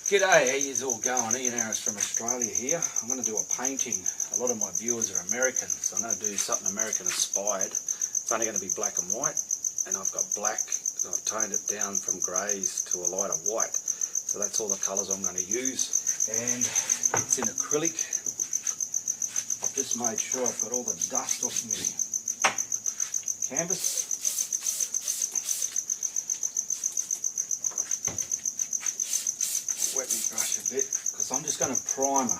G'day, how yous all going? Ian Harris from Australia here. I'm going to do a painting. A lot of my viewers are American, so I'm going to do something American inspired. It's only going to be black and white, and I've got black, and I've toned it down from greys to a lighter white. So that's all the colours I'm going to use. And it's in acrylic. I've just made sure I've got all the dust off my canvas. Wet my brush a bit because I'm just going to primer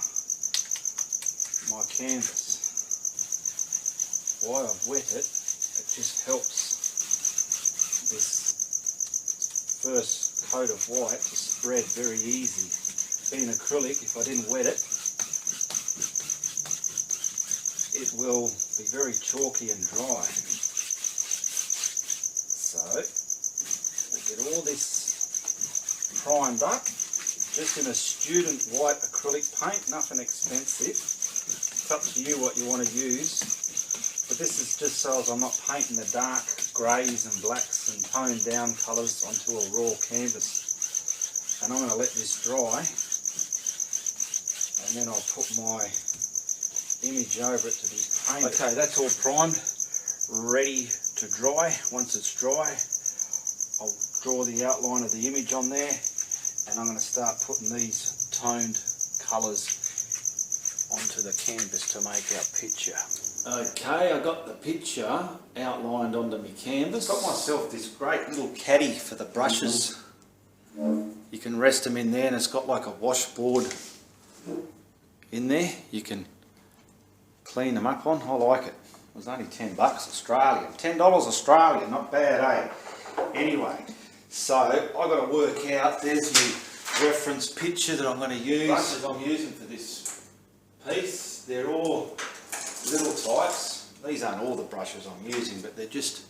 my canvas. Why I've wet it, it just helps this first coat of white to spread very easy. Being acrylic, if I didn't wet it, it will be very chalky and dry. So, we get all this primed up. Just in a student white acrylic paint, nothing expensive. It's up to you what you want to use. But this is just so as I'm not painting the dark greys and blacks and toned down colours onto a raw canvas. And I'm going to let this dry. And then I'll put my image over it to be painted. Okay, that's all primed, ready to dry. Once it's dry, I'll draw the outline of the image on there. And I'm going to start putting these toned colours onto the canvas to make our picture. Okay, I got the picture outlined onto my canvas. Got myself this great little caddy for the brushes. You can rest them in there, and it's got like a washboard in there. You can clean them up on. I like it. It was only $10 Australian. $10 Australian, not bad, eh? Anyway. So I've got to work out, there's my reference picture that I'm going to use. Brushes I'm using for this piece, they're all little types. These aren't all the brushes I'm using, but they're just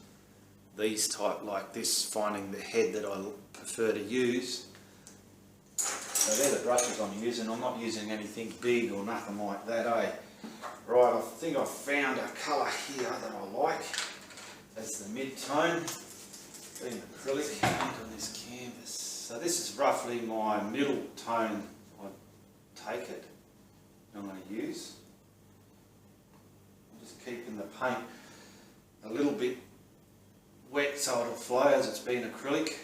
these type like this, finding the head that I prefer to use. So they're the brushes I'm using. I'm not using anything big or nothing like that, eh? Right, I think I've found a colour here that I like. That's the mid-tone. Being acrylic paint on this canvas. So this is roughly my middle tone. I take it I'm going to use. I'm just keeping the paint a little bit wet so it'll flow as it's been acrylic.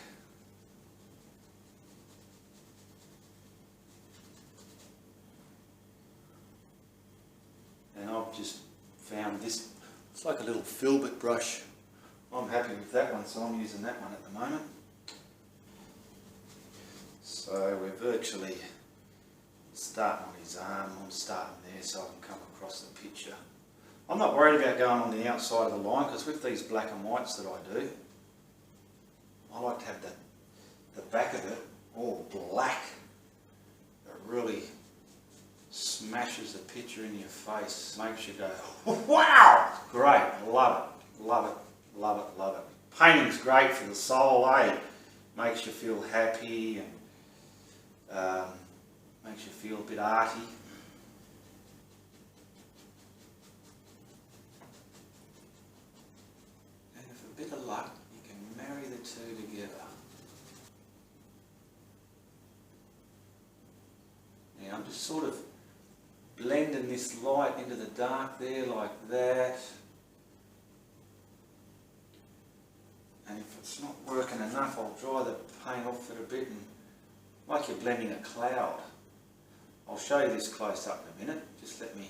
And I've just found this, it's like a little filbert brush. I'm happy with that one, so I'm using that one at the moment. So we're virtually starting on his arm. I'm starting there so I can come across the picture. I'm not worried about going on the outside of the line, because with these black and whites that I do, I like to have the back of it all black. It really smashes the picture in your face, makes you go, wow! Great, love it, love it. Love it, love it. Painting's great for the soul, eh? Makes you feel happy and makes you feel a bit arty. And with a bit of luck, you can marry the two together. Now I'm just sort of blending this light into the dark there like that. And if it's not working enough, I'll dry the paint off it a bit, and like you're blending a cloud. I'll show you this close up in a minute. Just let me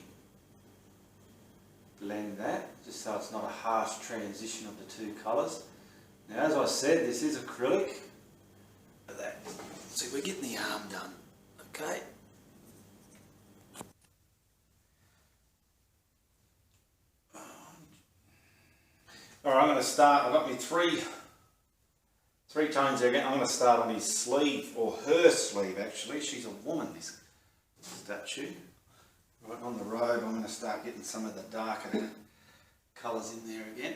blend that, just so it's not a harsh transition of the two colours. Now, as I said, this is acrylic. Look at that. See, we're getting the arm done. Okay. Alright, I'm going to start. I've got my three tones there again. I'm going to start on his sleeve, or her sleeve actually. She's a woman, this statue. Right on the robe, I'm going to start getting some of the darker colours in there again.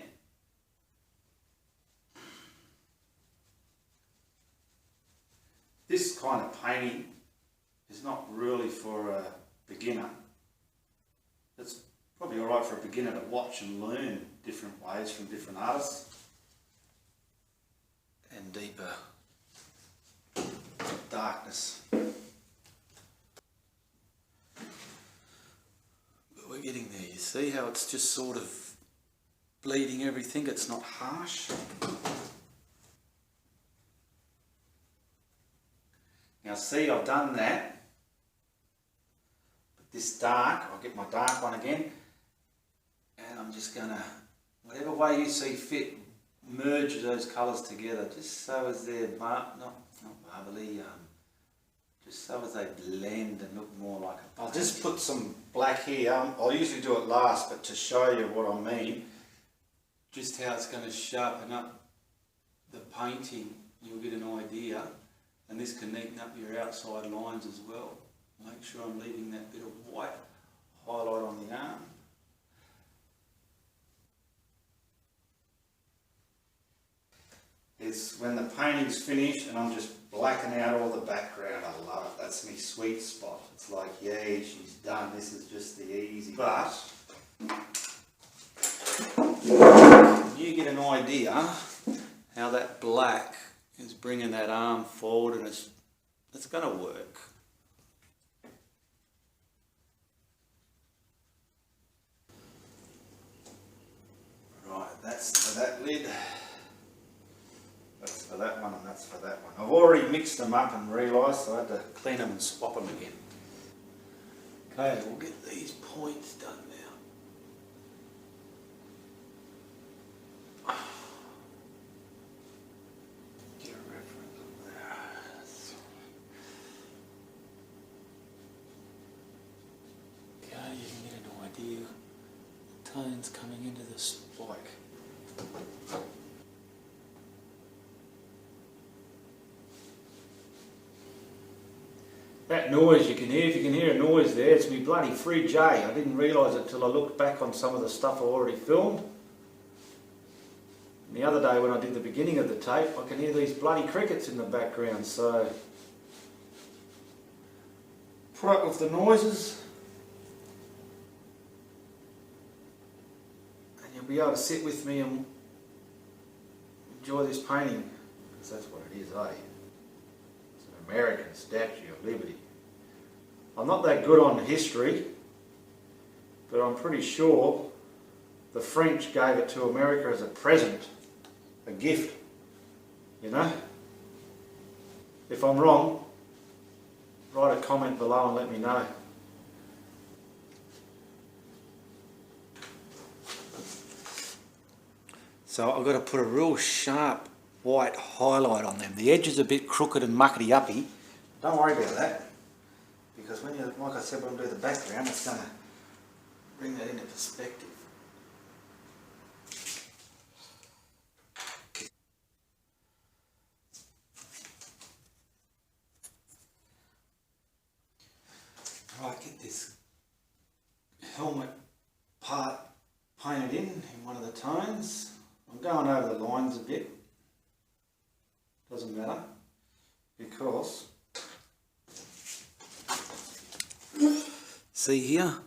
This kind of painting is not really for a beginner. It's probably alright for a beginner to watch and learn different ways from different artists. And deeper darkness. See how it's just sort of bleeding everything, it's not harsh. Now see, I've done that. But this dark, I'll get my dark one again, and I'm just gonna, whatever way you see fit, merge those colours together, just so as they're not marbly, just so as they blend and look more like a paint. I'll just put some black here. I'll usually do it last, but to show you what I mean, just how it's going to sharpen up the painting, you'll get an idea. And this can neaten up your outside lines as well. Make sure I'm leaving that bit of white highlight on the arm. It's when the painting's finished and I'm just blacking out all the background. I love it. That's my sweet spot. It's like, yay, she's done. This is just the easy. But you get an idea how that black is bringing that arm forward, and it's going to work. Right, that's for that lid. That's for that one, and that's for that one. I've already mixed them up and realised, so I had to clean them and swap them again. Okay, we'll get these points done now. Tones coming into the spike. That noise you can hear, if you can hear a noise there, it's me bloody fridge, I didn't realise it till I looked back on some of the stuff I already filmed. And the other day when I did the beginning of the tape, I can hear these bloody crickets in the background, so put up with the noises. Be able to sit with me and enjoy this painting, because that's what it is, It's an American Statue of Liberty. I'm not that good on history, but I'm pretty sure the French gave it to America as a present, a gift, you know? If I'm wrong, write a comment below and let me know. So I've got to put a real sharp white highlight on them. The edge is a bit crooked and muckety-uppy. Don't worry about that, because when you, like I said, when I do the background, it's going to bring that into perspective. Right, get this helmet part painted in one of the tones. I'm going over the lines a bit, doesn't matter, because see here,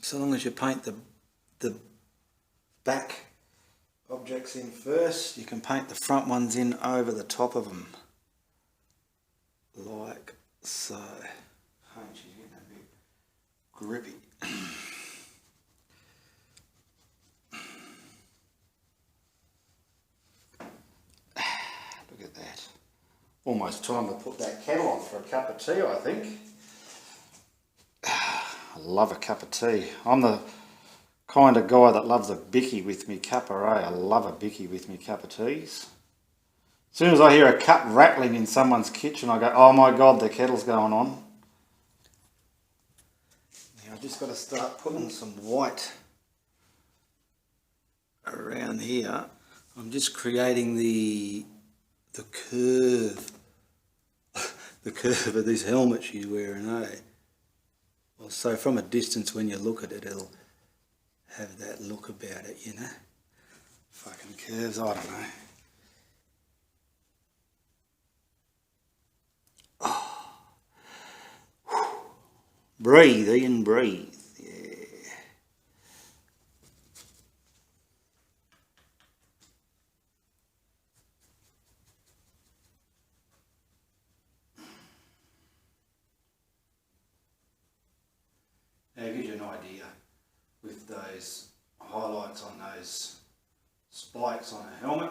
so long as you paint the back objects in first, you can paint the front ones in over the top of them, like so. Oh, she's getting a bit grippy. Almost time to put that kettle on for a cup of tea, I think. I love a cup of tea. I'm the kind of guy that loves a bicky with me cuppa, I love a bicky with me cup of teas. As soon as I hear a cup rattling in someone's kitchen, I go, oh my God, the kettle's going on. Now I've just got to start putting some white around here. I'm just creating the curve, the curve of this helmet she's wearing, Well, so from a distance when you look at it, it'll have that look about it, you know. Fucking curves, I don't know. Oh. Breathe, Ian, breathe. Now it gives you an idea with those highlights on those spikes on a helmet.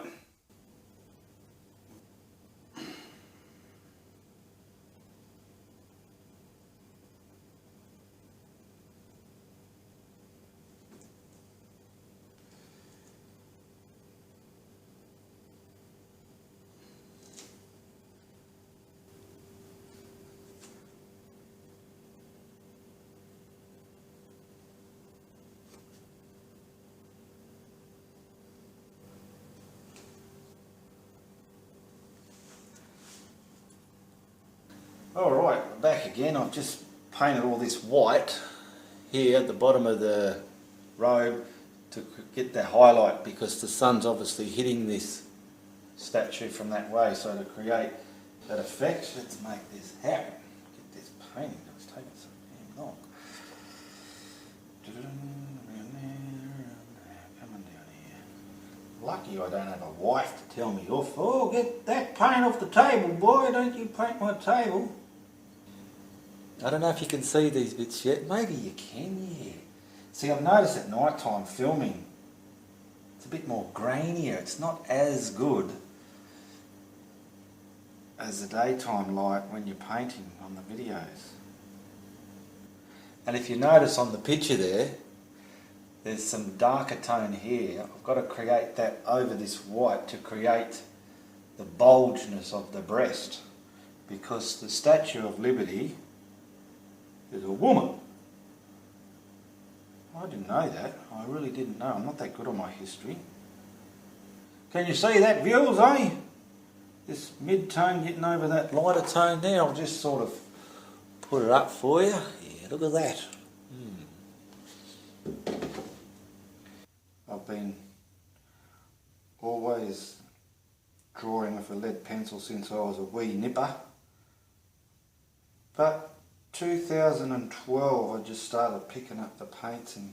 Alright, back again. I've just painted all this white here at the bottom of the robe to get that highlight, because the sun's obviously hitting this statue from that way, so to create that effect, let's make this happen. Get this painting, it's taking so damn long. Coming down here. Lucky I don't have a wife to tell me off. Oh, get that paint off the table, boy, don't you paint my table. I don't know if you can see these bits yet. Maybe you can, yeah. See, I've noticed at night time filming, it's a bit more grainier. It's not as good as the daytime light when you're painting on the videos. And if you notice on the picture there, there's some darker tone here. I've got to create that over this white to create the bulgeness of the breast, because the Statue of Liberty is a woman. I didn't know that. I really didn't know. I'm not that good on my history. Can you see that, viewers, eh? This mid-tone getting over that lighter tone there. I'll just sort of put it up for you. Yeah, look at that. I've been always drawing with a lead pencil since I was a wee nipper. But 2012 I just started picking up the paints and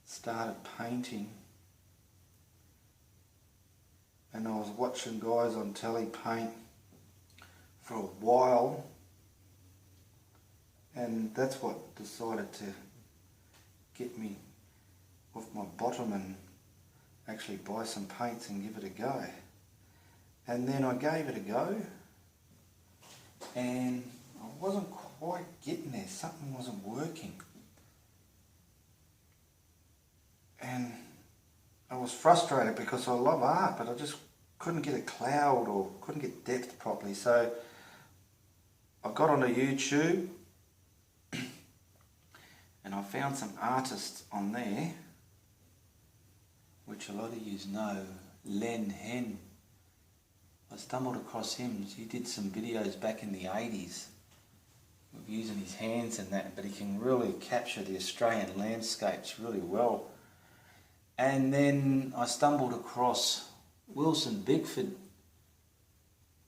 started painting, and I was watching guys on telly paint for a while, and that's what decided to get me off my bottom and actually buy some paints and give it a go. And then I gave it a go, and I wasn't quite getting there. Something wasn't working. And I was frustrated because I love art, but I just couldn't get a cloud or couldn't get depth properly. So I got onto YouTube and I found some artists on there, which a lot of you know, Len Hen. I stumbled across him. He did some videos back in the 80s of using his hands and that, but he can really capture the Australian landscapes really well. And then I stumbled across Wilson Bigford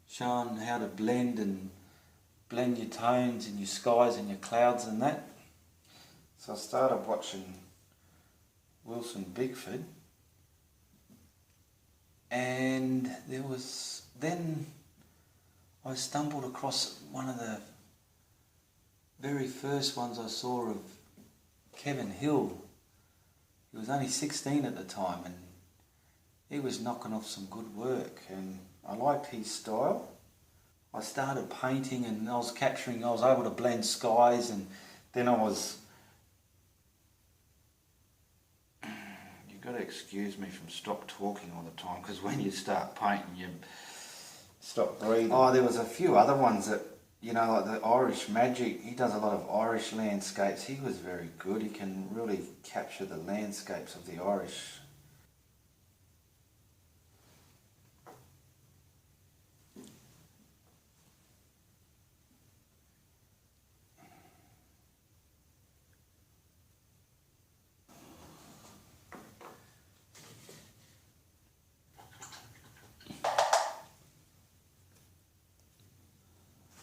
showing how to blend your tones and your skies and your clouds and that. So I started watching Wilson Bigford, and then I stumbled across one of the very first ones I saw of Kevin Hill. He was only 16 at the time, and he was knocking off some good work, and I liked his style. I started painting and I was able to blend skies, and then you've got to excuse me from stop talking all the time, because when you start painting you stop breathing. Oh, there was a few other ones that, you know, like the Irish Magic. He does a lot of Irish landscapes. He was very good. He can really capture the landscapes of the Irish.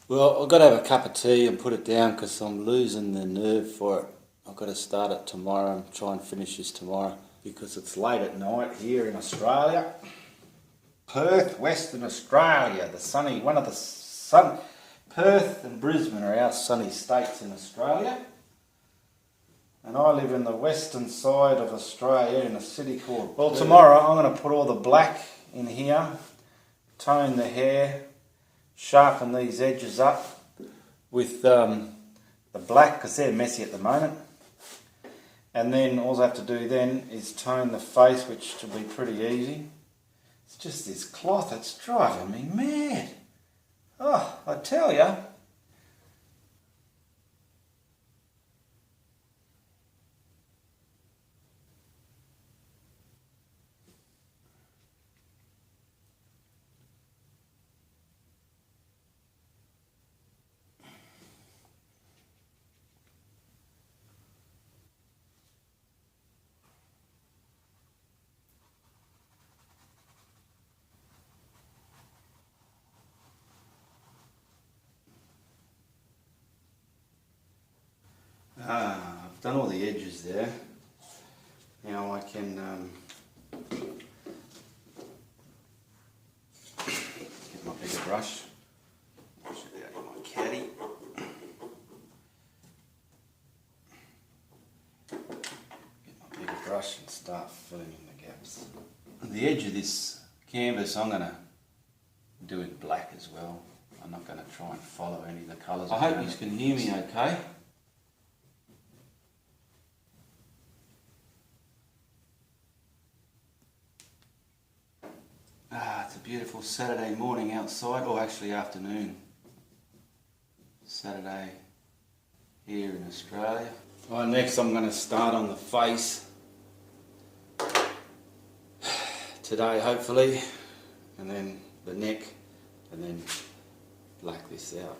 Well, I've got to have a cup of tea and put it down because I'm losing the nerve for it. I've got to start it tomorrow and try and finish this tomorrow because it's late at night here in Australia. Perth, Western Australia, Perth and Brisbane are our sunny states in Australia. And I live in the western side of Australia in a city called... Well, tomorrow I'm going to put all the black in here, tone the hair, sharpen these edges up with the black because they're messy at the moment. And then all I have to do then is tone the face, which should be pretty easy. It's just this cloth, it's driving me mad. Oh, I tell ya. I've done all the edges there. Now I can get my bigger brush. Get my caddy. Get my bigger brush and start filling in the gaps. The edge of this canvas I'm going to do it black as well. I'm not going to try and follow any of the colours. I hope you can hear me okay. It's a beautiful Saturday morning outside, or actually afternoon. Saturday here in Australia. Right, next I'm going to start on the face today hopefully, and then the neck, and then black this out.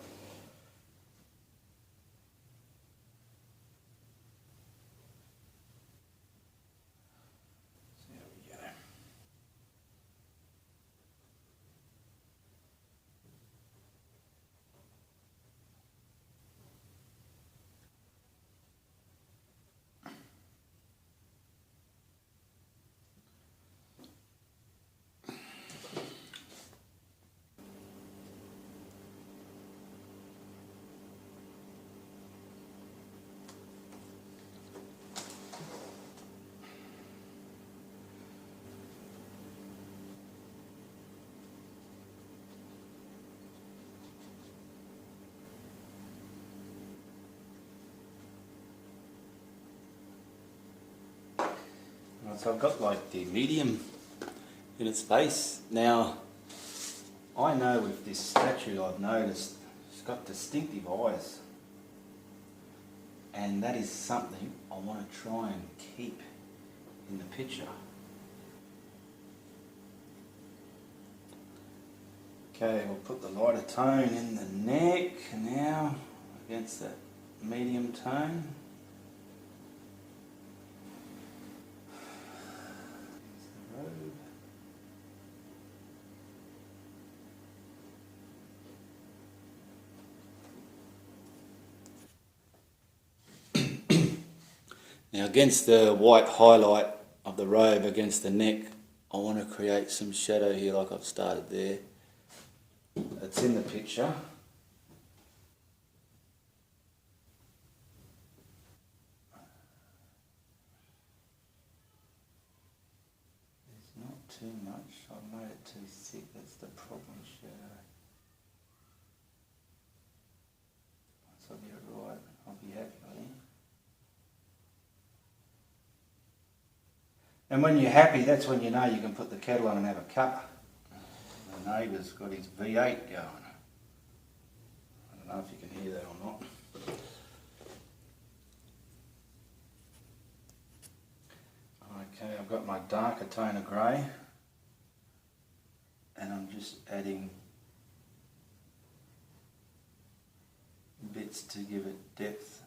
So I've got like the medium in its face. Now, I know with this statue I've noticed it's got distinctive eyes. And that is something I want to try and keep in the picture. Okay, we'll put the lighter tone in the neck now against that medium tone. Now against the white highlight of the robe against the neck, I want to create some shadow here like I've started there. It's in the picture. There's not too much, I've made it too thick, that's the problem with shadow. Once I get it right, I'll be happy, I think. And when you're happy, that's when you know you can put the kettle on and have a cup. The neighbour's got his V8 going. I don't know if you can hear that or not. Okay, I've got my darker tone of grey, and I'm just adding bits to give it depth.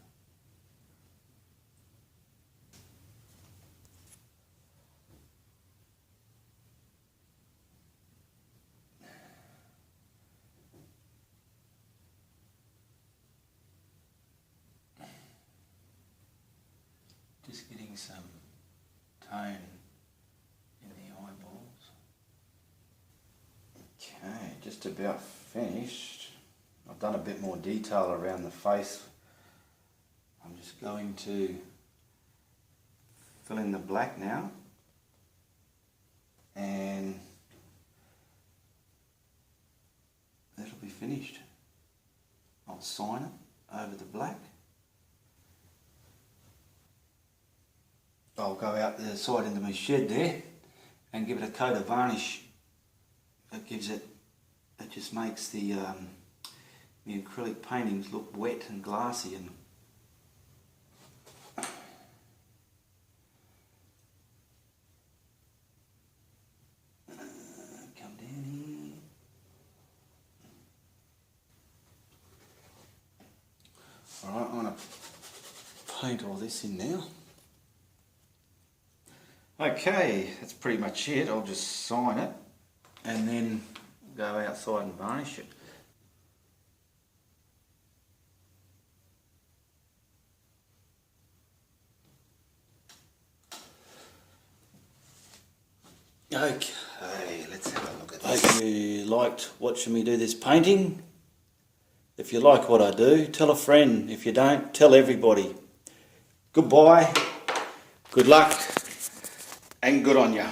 Just getting some tone in the eyeballs. Okay, just about finished. I've done a bit more detail around the face. I'm just going to fill in the black now, and that'll be finished. I'll sign it over the black. I'll go out the side into my shed there and give it a coat of varnish. It gives it, it just makes the acrylic paintings look wet and glassy, and come down here. Alright, I'm going to paint all this in now. Okay, that's pretty much it. I'll just sign it and then go outside and varnish it. Okay, let's have a look at this. Hope you liked watching me do this painting. If you like what I do, tell a friend. If you don't, tell everybody. Goodbye, good luck, and good on ya.